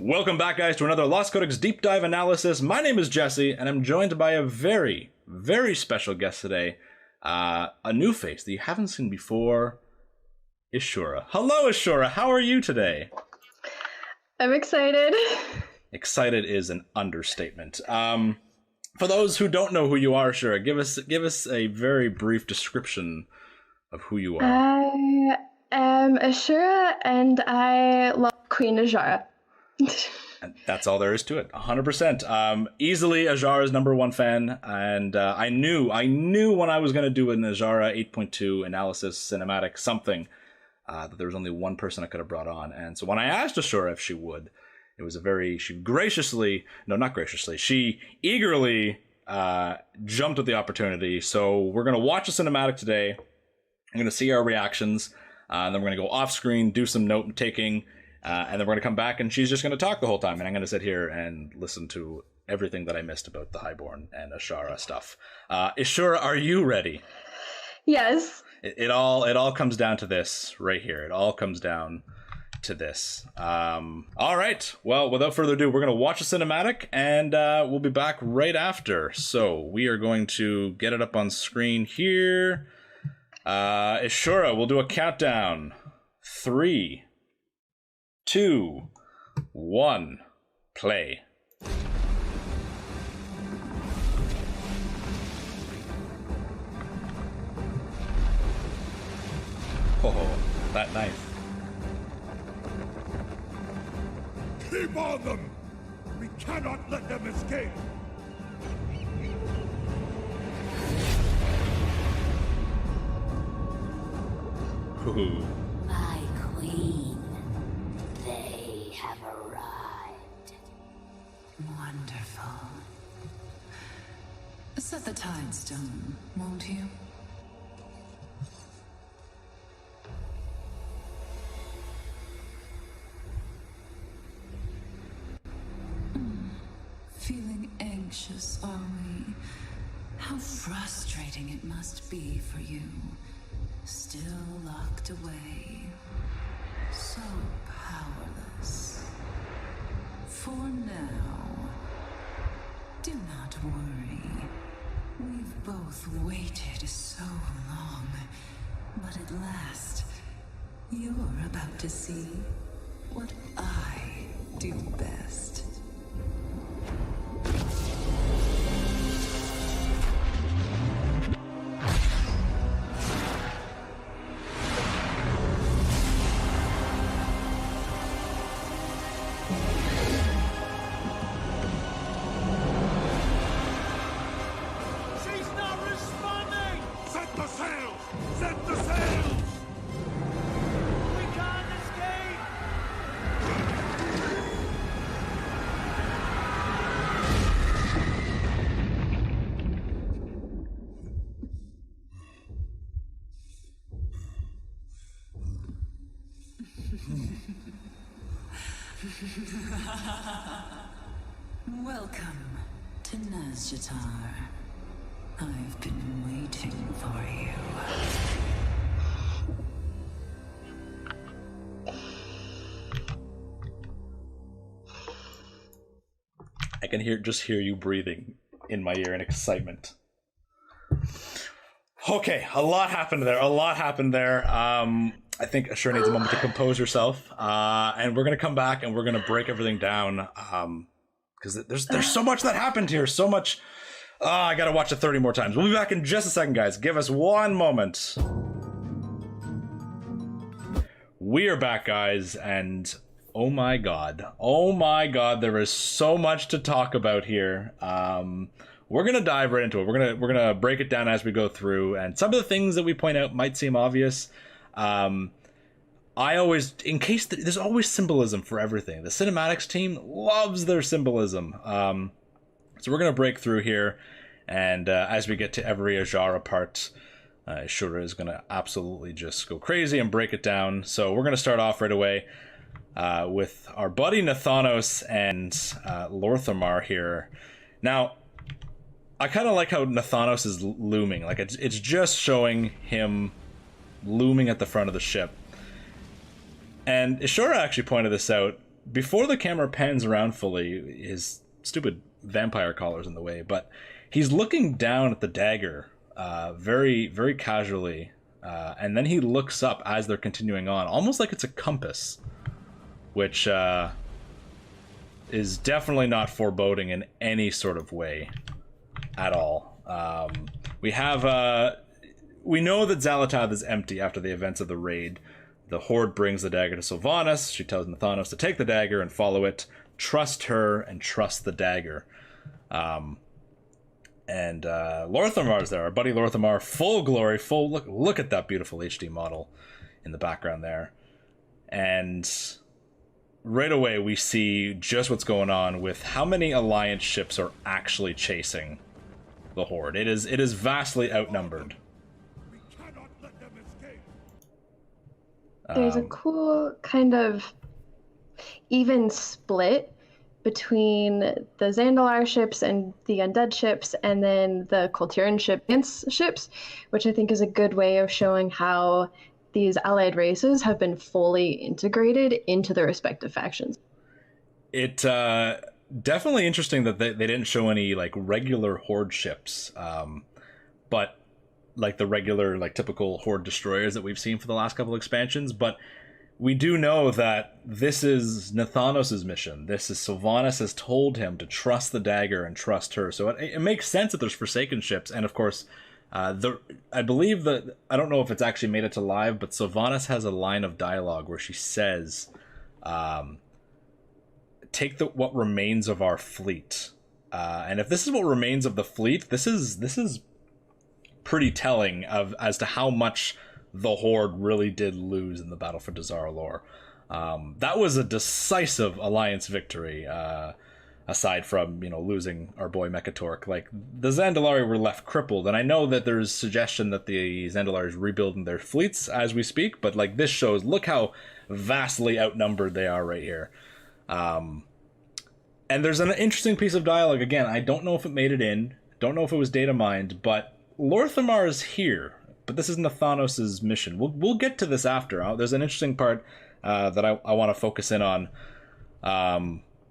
Welcome back, guys, to another Lost Codex deep dive analysis. My name is Jesse, and I'm joined by a very, very special guest today. A new face that you haven't seen before, Ishura. Hello, Ishura. How are you today? I'm excited. Excited is an understatement. For those who don't know who you are, Ishura, give us a very brief description of who you are. I am Ashura, and I love Queen Ajara. And that's all there is to it. 100%. Easily Ajara's #1 fan, and I knew when I was going to do an Ajara 8.2 analysis, cinematic, something, that there was only one person I could have brought on. And so when I asked Ashura if she would, it was she eagerly jumped at the opportunity. So we're going to watch a cinematic today. I'm going to see our reactions, and then we're going to go off screen, do some note taking, and then we're going to come back and she's just going to talk the whole time. And I'm going to sit here and listen to everything that I missed about the Highborn and Ashara stuff. Ishura, are you ready? Yes. It all comes down to this right here. It all comes down to this. All right. Well, without further ado, we're going to watch a cinematic, and we'll be back right after. So we are going to get it up on screen here. Ishura, we'll do a countdown. 3, 2, 1, play. Oh, that knife. Keep on them! We cannot let them escape! Ooh. My queen, they have arrived. Wonderful. Set the tide stone, won't you? Feeling anxious, are we? How frustrating it must be for you. Still locked away. So powerless. For now, do not worry. We've both waited so long. But at last, you're about to see what I do best. Welcome to Nazjatar. I've been waiting for you. I can hear you breathing in my ear in excitement. Okay, a lot happened there. I think Ashura needs a moment to compose herself, and we're gonna come back and we're gonna break everything down, because there's so much that happened here, so much. I gotta watch it 30 more times. We'll be back in just a second, guys. Give us one moment. We are back, guys, and oh my god, there is so much to talk about here. We're gonna dive right into it. We're gonna break it down as we go through, and some of the things that we point out might seem obvious. There's always symbolism for everything. The cinematics team loves their symbolism. So we're gonna break through here, and as we get to every Ajara part, Ashura is gonna absolutely just go crazy and break it down. So we're gonna start off right away with our buddy Nathanos and Lorthamar here. Now, I kind of like how Nathanos is looming. Like, it's just showing him looming at the front of the ship. And Ishura actually pointed this out before the camera pans around fully, his stupid vampire collar's in the way, but he's looking down at the dagger very, very casually, and then he looks up as they're continuing on, almost like it's a compass, which is definitely not foreboding in any sort of way at all. We know that Xalatath is empty after the events of the raid. The Horde brings the dagger to Sylvanas. She tells Nathanos to take the dagger and follow it. Trust her and trust the dagger. And Lorthamar's there. Our buddy Lorthamar, full glory, full look at that beautiful HD model in the background there. And right away we see just what's going on with how many Alliance ships are actually chasing the Horde. It is vastly outnumbered. We cannot let them escape. There's a cool kind of even split between the Zandalar ships and the Undead ships, and then the Kultiran ships, which I think is a good way of showing how these allied races have been fully integrated into their respective factions. It definitely interesting that they didn't show any like regular Horde ships, but like the regular like typical Horde destroyers that we've seen for the last couple expansions. But we do know that this is Nathanos' mission. This is Sylvanas has told him to trust the dagger and trust her. So it makes sense that there's Forsaken ships, and of course, I believe that I don't know if it's actually made it to live, but Sylvanas has a line of dialogue where she says, "Take what remains of our fleet," and if this is what remains of the fleet, this is pretty telling as to how much the Horde really did lose in the Battle for Dazar'alor. That was a decisive Alliance victory, aside from, losing our boy Mekatork. Like, the Zandalari were left crippled, and I know that there's suggestion that the Zandalari is rebuilding their fleets as we speak, but, like, this shows, look how vastly outnumbered they are right here. And there's an interesting piece of dialogue. Again, I don't know if it made it in, don't know if it was data mined, but Lorthamar is here. But this is Nathanos' mission. We'll get to this after. There's an interesting part that I want to focus in on.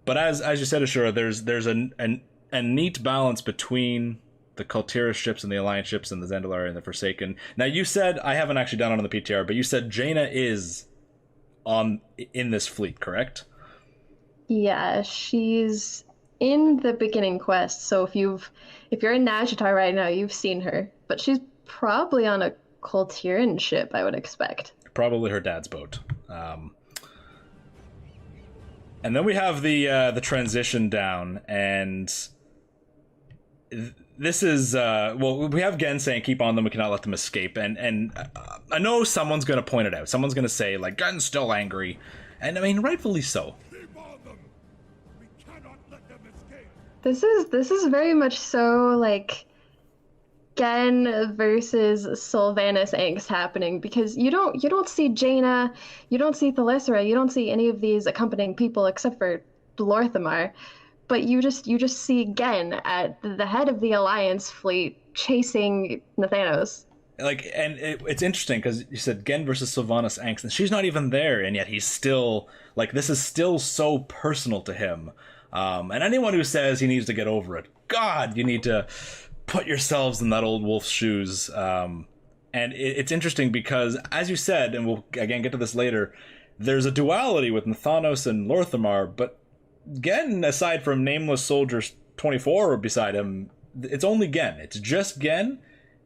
But as you said, Ashura, there's a neat balance between the Kultira ships and the Alliance ships and the Zandalari and the Forsaken. Now, you said, I haven't actually done it on the PTR, but you said Jaina is in this fleet, correct? Yeah, she's in the beginning quest. So if you're in Nazjatar right now, you've seen her. But she's probably on a Kultiran ship, I would expect. Probably her dad's boat. And then we have the transition down, and this is we have Gen saying keep on them, we cannot let them escape, and I know someone's going to point it out. Someone's going to say like Gen's still angry, and I mean rightfully so. Keep on them. We cannot let them escape. This is very much so like Gen versus Sylvanas angst happening, because you don't see Jaina, you don't see Thalyssera, you don't see any of these accompanying people except for Lorthamar, but you just see Gen at the head of the Alliance fleet chasing Nathanos. Like, and it's interesting because you said Gen versus Sylvanas angst, and she's not even there, and yet he's still like, this is still so personal to him. And anyone who says he needs to get over it, God, you need to put yourselves in that old wolf's shoes. And it's interesting because, as you said, and we'll again get to this later, there's a duality with Nathanos and Lorthamar, but Gen, aside from Nameless Soldier 24 beside him, it's only Gen. It's just Gen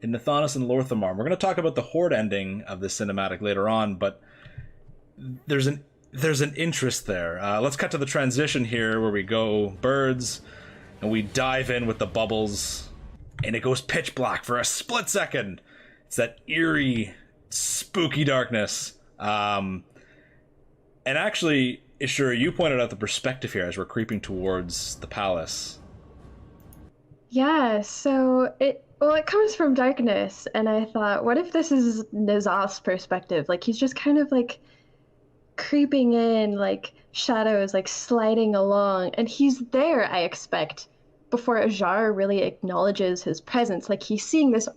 and Nathanos and Lorthamar. We're going to talk about the Horde ending of this cinematic later on, but there's an interest there. Let's cut to the transition here where we go birds and we dive in with the bubbles. And it goes pitch black for a split second. It's that eerie, spooky darkness. And actually, Ishura, you pointed out the perspective here as we're creeping towards the palace. Yeah, so it comes from darkness, and I thought, what if this is N'Zoth's perspective? Like, he's just kind of like creeping in, like shadows, like sliding along, and he's there, I expect, before Ajar really acknowledges his presence. Like, he's seeing this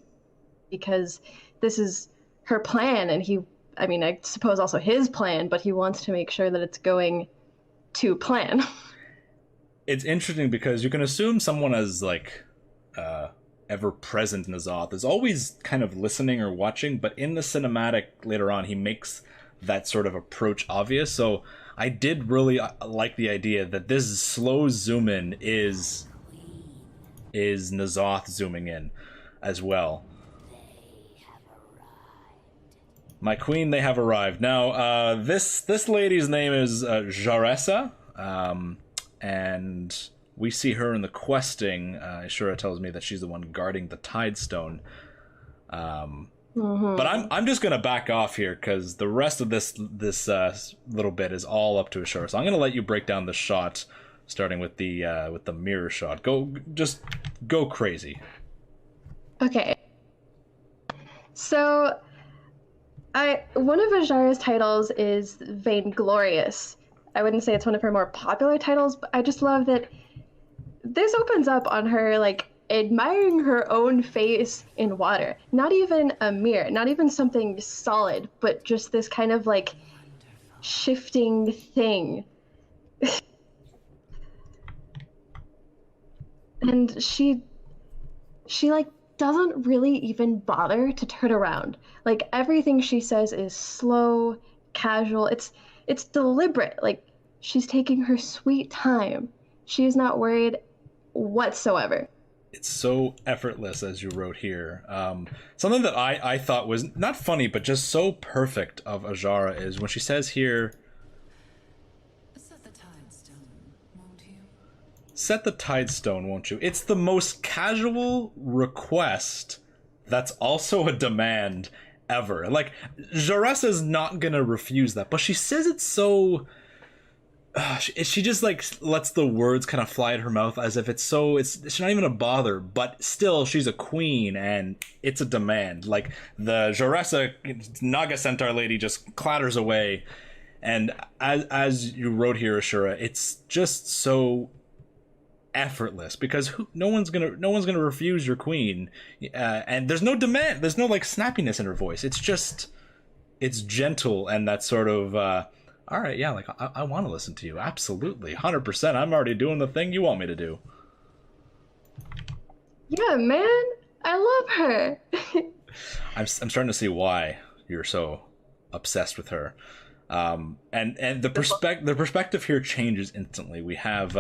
because this is her plan, and I suppose also his plan, but he wants to make sure that it's going to plan. It's interesting because you can assume someone as like ever present N'Zoth is always kind of listening or watching, but in the cinematic later on he makes that sort of approach obvious. So I did really like the idea that this slow zoom in is N'Zoth zooming in as well. My queen, they have arrived. Now, this lady's name is Jaressa, and we see her in the questing. Ishura tells me that she's the one guarding the Tidestone. But I'm just gonna back off here because the rest of this little bit is all up to Ishura. So I'm gonna let you break down the shot, starting with the mirror shot. Go crazy. Okay. So, one of Ajara's titles is Vainglorious. I wouldn't say it's one of her more popular titles, but I just love that this opens up on her, like, admiring her own face in water. Not even a mirror, not even something solid, but just this kind of, like, shifting thing. And she like doesn't really even bother to turn around. Like everything she says is slow, casual. It's deliberate. Like she's taking her sweet time. She is not worried whatsoever. It's so effortless, as you wrote here. Something that I thought was not funny, but just so perfect of Ajara is when she says here, Set the Tidestone, won't you? set the Tidestone, won't you? It's the most casual request that's also a demand ever. Like, Jaressa's not gonna refuse that, but she says it so... she just, like, lets the words kind of fly at her mouth as if it's not even a bother, but still, she's a queen, and it's a demand. Like, the Jaressa Naga Centaur lady just clatters away, and as you wrote here, Ashura, it's just so effortless because no one's gonna refuse your queen, and there's no demand, there's no like snappiness in her voice. It's gentle, and that sort of all right, yeah, like I want to listen to you, absolutely, 100%. I'm already doing the thing you want me to do. Yeah, man, I love her. I'm starting to see why you're so obsessed with her. And the perspective here changes instantly. We have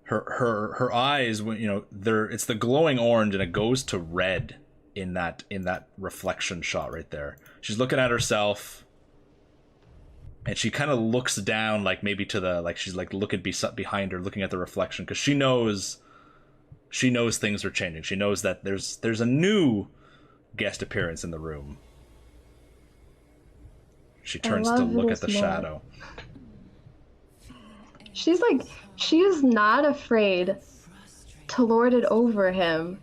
her eyes, when it's the glowing orange, and it goes to red in that reflection shot right there. She's looking at herself, and she kind of looks down, like maybe to the, like she's like looking behind her, looking at the reflection, because she knows things are changing. She knows that there's a new guest appearance in the room. She turns to look at the shadow. She's like, she is not afraid to lord it over him.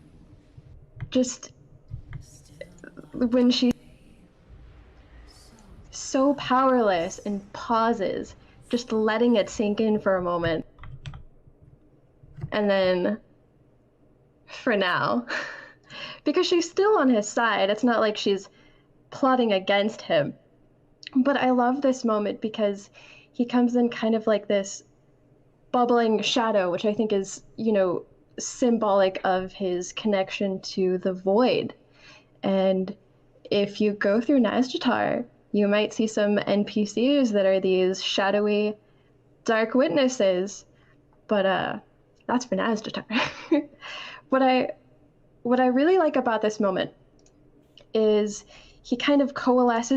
Just when she's so powerless and pauses, just letting it sink in for a moment. And then, for now, because she's still on his side, it's not like she's plotting against him. But I love this moment because he comes in kind of like this bubbling shadow, which I think is, symbolic of his connection to the void. And if you go through Nazjatar, you might see some NPCs that are these shadowy, dark witnesses. But that's for Nazjatar. What I really like about this moment is he kind of coalesces